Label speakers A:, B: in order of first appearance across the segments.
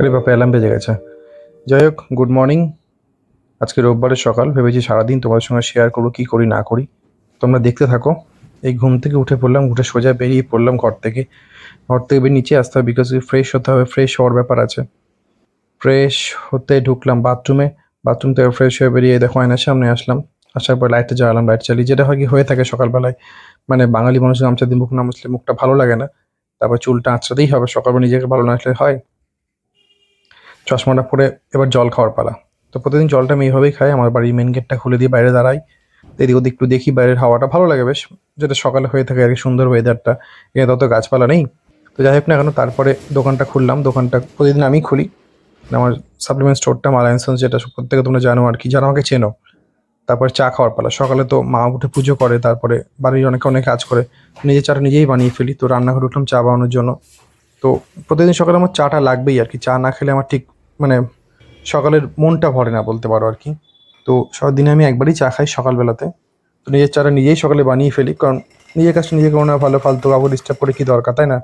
A: আরে বাপা, অ্যালার্ম বেজে গেছে। যাই হোক, গুড মর্নিং। আজকে রোববারের সকাল, ভেবেছি সারাদিন তোমাদের সঙ্গে শেয়ার করবো কী করি না করি। তোমরা দেখতে থাকো। এই ঘুম থেকে উঠে পড়লাম, উঠে সোজা বেরিয়ে পড়লাম ঘর থেকে বেরিয়ে নিচে আসতে হবে, বিকজ ফ্রেশ হতে হবে, ফ্রেশ হওয়ার ব্যাপার আছে। ফ্রেশ হতে ঢুকলাম বাথরুমে। বাথরুম থেকে ফ্রেশ হয়ে বেরিয়ে দেখো আয়নার সামনে আসলাম। আসার পর লাইটটা জ্বালালাম, লাইট চালিয়ে, যেটা হয় কি হয়ে থাকে সকালবেলায়, মানে বাঙালি মানুষের গামছা দিয়ে মুখ না মুছলে মুখটা ভালো লাগে না। তারপর চুলটা আঁচড়াতেই হবে, সকালবেলা নিজেকে ভালো না আসলে হয়। চশমাটা পরে এবার জল খাওয়ার পালা। তো প্রতিদিন জলটা আমি এইভাবেই খাই, আমার বাড়ির মেন গেটটা খুলে দিয়ে বাইরে দাঁড়াই, এদিক ওদিক একটু দেখি, বাইরের হাওয়াটা ভালো লাগে বেশ, যেটা সকালে হয়ে থাকে আর কি, সুন্দর ওয়েদারটা। এখানে তত গাছপালা নেই। তো যাই হোক না কেন, তারপরে দোকানটা খুললাম। দোকানটা প্রতিদিন আমি খুলি, আমার সাপ্লিমেন্ট স্টোরটা মালায়ন্সন্স, যেটা প্রত্যেকে তোমরা জানো আর কি, যারা আমাকে চেনো। তারপরে চা খাওয়ার পালা। সকালে তো মা উঠে পুজো করে, তারপরে বাড়ির অনেক কাজ করে, নিজের চাটা নিজেই বানিয়ে ফেলি। তো রান্নাঘরে উঠলাম চা বানানোর জন্য। তো প্রতিদিন সকালে আমার চাটা লাগবেই আর কি, চা না খেলে আমার ঠিক মানে সকালের মনটা ভরে না বলতে পারো আর কি। তো দিনে আমি একবারই চা খাই সকালবেলাতে। তো নিজের চাটা নিজেই সকালে বানিয়ে ফেলি, কারণ নিজের কাজটা নিজে করো না, ভালো ফালতু কাউকে ডিস্টার্ব করে কী দরকার, তাই না?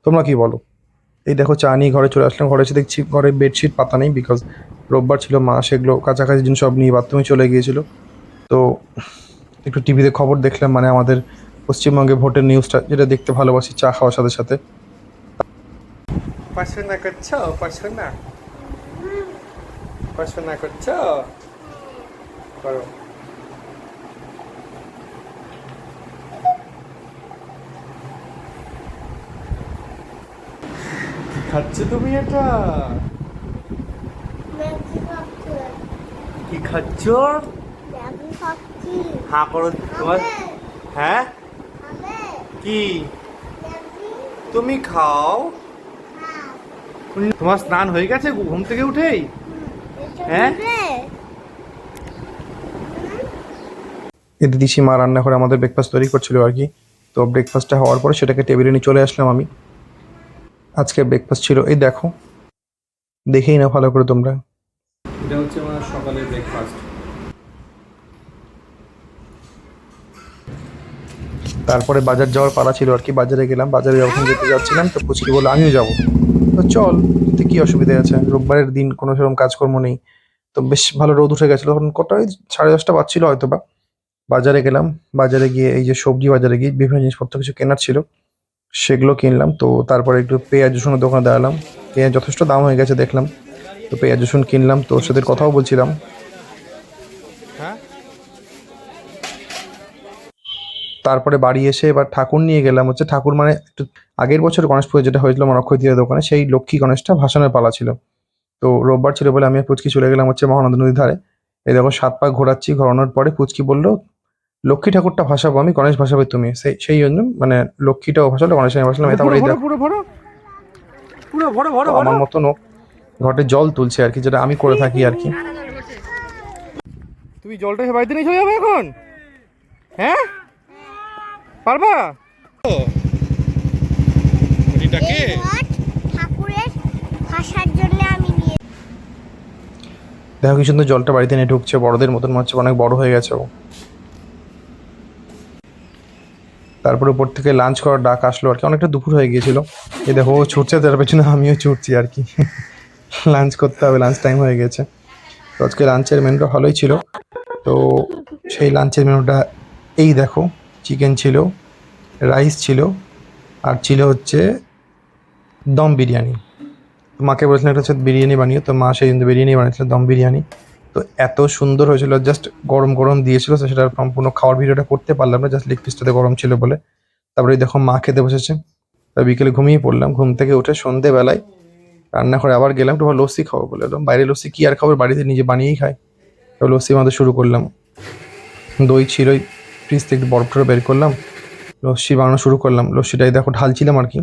A: তোমরা কি বলো? এই দেখো চা নিয়ে ঘরে চলে আসলাম। ঘরে এসে দেখছি ঘরে বেডশিট পাতা নেই, বিকজ রোববার ছিল, মা সেগুলো কাছাকাছি জিনিস সব নিয়ে বাথরুমে চলে গিয়েছিল। তো একটু টিভিতে খবর দেখলাম, মানে আমাদের পশ্চিমবঙ্গে ভোটের নিউজটা, যেটা দেখতে ভালোবাসি চা খাওয়ার সাথে সাথে। পড়াশোনা করছো? পড়াশোনা পড়াশোনা করছো? করো। খাচ্ছো তুমি এটা? কি খাচ্ছো? হ্যাঁ করো তোমার। হ্যাঁ কি? তুমি খাও। তোমার স্নান হয়ে গেছে ঘুম থেকে উঠেই? হ্যাঁ, এতে দিশি মা রান্না করে আমাদের ব্রেকফাস্ট তৈরি করছিল আর কি। তো ব্রেকফাস্টটা হওয়ার পরে সেটাকে টেবিলে নিয়ে চলে আসলাম আমি। আজকে ব্রেকফাস্ট ছিল, এই দেখো, দেখেই না ভালো করে তোমরা। এটা হচ্ছে আমার সকালের ব্রেকফাস্ট। তারপরে বাজার যাওয়ার পালা ছিল আর কি, বাজারে গেলাম। বাজারে যখন যেতে যাচ্ছিলাম তো পুচকি বললো আমিও যাবো। তো চল, এতে কি অসুবিধা আছে, রোববারের দিন কোনো সেরকম কাজকর্ম নেই। তো বেশ ভালো রোদ উঠে গেছিলো, তখন কটা ওই 10:30 বাজছিল হয়তো বা। বাজারে গেলাম, বাজারে গিয়ে এই যে সবজি বাজারে গিয়ে বিভিন্ন জিনিসপত্র কিছু কেনার ছিল, সেগুলো কিনলাম। তো তারপরে একটু পেঁয়াজ রসুনের দোকানে দাঁড়ালাম। পেঁয়াজ যথেষ্ট দাম হয়ে গেছে দেখলাম, তো পেঁয়াজ রসুন কিনলাম। তো ওর সাথে কথাও বলছিলাম। হ্যাঁ, তারপরে বাড়ি এসে এবার ঠাকুর নিয়ে গেলাম। হচ্ছে ঠাকুর মানে একটু আগের বছর গণেশ পুজো যেটা হয়েছিল আমার অক্ষয় তৃতীয়ার দোকানে, সেই লক্ষ্মী গণেশটা ভাসানের পালা ছিল। তো রোববার ছিল বলে আমি আর পুচকি চলে গেলাম হচ্ছে মহানন্দা নদীর ধারে। এই দেখো 7 পাক ঘোরাচ্ছি, ঘোরানোর পরে পুচকি বললো লক্ষ্মী ঠাকুরটা ভাসাবো আমি, গণেশ ভাসাবে তুমি। সেই জন্য মানে লক্ষ্মীটাও ভাসালো, গণেশ আমি ভাসালাম। তারপরে এই দেখো তো আমার মতন ও ঘটে জল তুলছে আর কি, যেটা আমি করে থাকি আর কি। তুমি জলটা বাড়িতে নিয়ে চলে যাবে এখন? হ্যাঁ, পারবা? দেখো কি সুন্দর জলটা বাড়িতে নিয়ে ঢুকছে, বড়দের মতন মনে হচ্ছে, অনেক বড় হয়ে গেছে ও। তারপরে উপর থেকে লাঞ্চ করার ডাক আসলো আর কি, অনেকটা দুপুর হয়ে গিয়েছিল। এই দেখো ও ছুটছে, তার পেছনে আমিও ছুটছি আর কি। লাঞ্চ করতে হবে, লাঞ্চ টাইম হয়ে গেছে। তো আজকে লাঞ্চের মেনুটা ভালোই ছিল। তো সেই লাঞ্চের মেনুটা এই দেখো, চিকেন ছিল, রাইস ছিল, আর ছিল হচ্ছে দম বিরিয়ানি। মাকে বলেছিলাম একটা হচ্ছে বিরিয়ানি বানিয়ে, তো মা সেই জন্য বিরিয়ানি বানিয়েছিল, দম বিরিয়ানি। তো এত সুন্দর হয়েছিল, জাস্ট গরম গরম দিয়েছিল, তো সেটা সম্পূর্ণ খাওয়ার ভিডিওটা করতে পারলাম না, জাস্ট লেগ পিসটাতে গরম ছিল বলে। তারপরে দেখো মা খেতে বসেছে। তারপর বিকেলে ঘুমিয়ে পড়লাম, ঘুম থেকে উঠে সন্ধেবেলায় রান্নাঘরে আবার গেলাম, একটু লস্যি খাবো বলে। এলাম বাইরে, লস্যি কি আর খাবো, বাড়িতে নিজে বানিয়েই খাই। তো লস্যি বানাতে শুরু করলাম। দই ছিলই, ফ্রিজ থেকে একটু বরফ টরফ বের করলাম, লস্যি বানানো শুরু করলাম। লস্যিটাই দেখো ঢালছিলাম আর কি।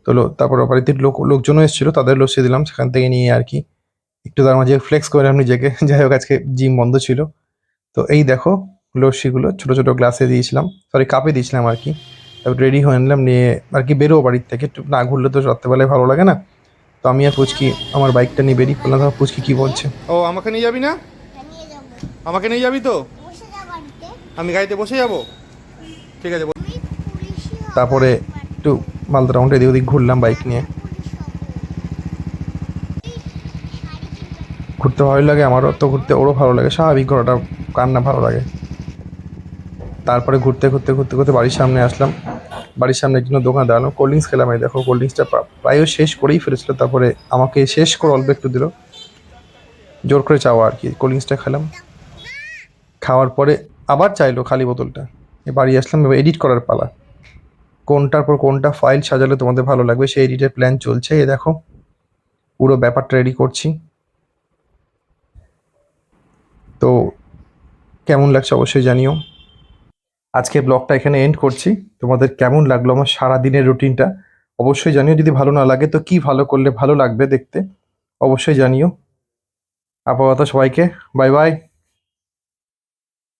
A: তো তারপর বাড়িতে লোকজনও এসেছিলো, তাদের লস্যি দিলাম সেখান থেকে নিয়ে আর কি। একটু তার মাঝে ফ্লেক্স করলাম নিজেকে। যাই হোক, আজকে জিম বন্ধ ছিল। তো এই দেখো লস্যিগুলো ছোটো ছোটো গ্লাসে দিয়েছিলাম, সরি কাপে দিয়েছিলাম আর কি। তারপর রেডি হয়ে নিলাম, নিয়ে আর কি বেরোবো বাড়ির থেকে। একটু না ঘুরলে তো রাত্রেবেলায় ভালো লাগে না। তো আমি আর পুচকি আমার বাইকটা নিয়ে বেরিয়ে পড়লাম। তারপর পুচকি কি বলছে, ও আমাকে নিয়ে যাবি না? আমাকে নিয়ে যাবি তো? আমি গাড়িতে বসে যাবো, ঠিক আছে। তারপরে একটু মালদা রাউন্ডে এদিক ওদিক ঘুরলাম বাইক নিয়ে। ঘুরতে ভালো লাগে, আমারও তো ঘুরতে ওরও ভালো লাগে, স্বাভাবিক, ঘোরাটা কার না ভালো লাগে। তারপরে ঘুরতে ঘুরতে ঘুরতে ঘুরতে বাড়ির সামনে আসলাম। বাড়ির সামনে একজন দোকান দাঁড়ানো, কোল্ড ড্রিঙ্কস খেলাম। এই দেখো কোল্ড ড্রিঙ্কসটা প্রায় শেষ করেই ফেলেছিল, তারপরে আমাকে শেষ করে অল্প একটু দিল, জোর করে চাওয়া আর কি। কোল্ড ড্রিঙ্কসটা খেলাম, খাওয়ার পরে আবার চাইলো খালি বোতলটা। বাড়ি আসলাম, এবার এডিট করার পালা। কোনটার পর কোনটা ফাইল সাজালে তোমাদের ভালো লাগবে সেই এডিটের প্ল্যান চলছে। এ দেখো পুরো ব্যাপারটা রেডি করছি। তো কেমন লাগছে অবশ্যই জানিও। আজকে ব্লগটা এখানে এন্ড করছি। তোমাদের কেমন লাগলো আমার সারা দিনের রুটিনটা অবশ্যই জানিও। যদি ভালো না লাগে তো কি ভালো করলে ভালো লাগবে দেখতে অবশ্যই জানিও। আপাতত সবাইকে বাই বাই।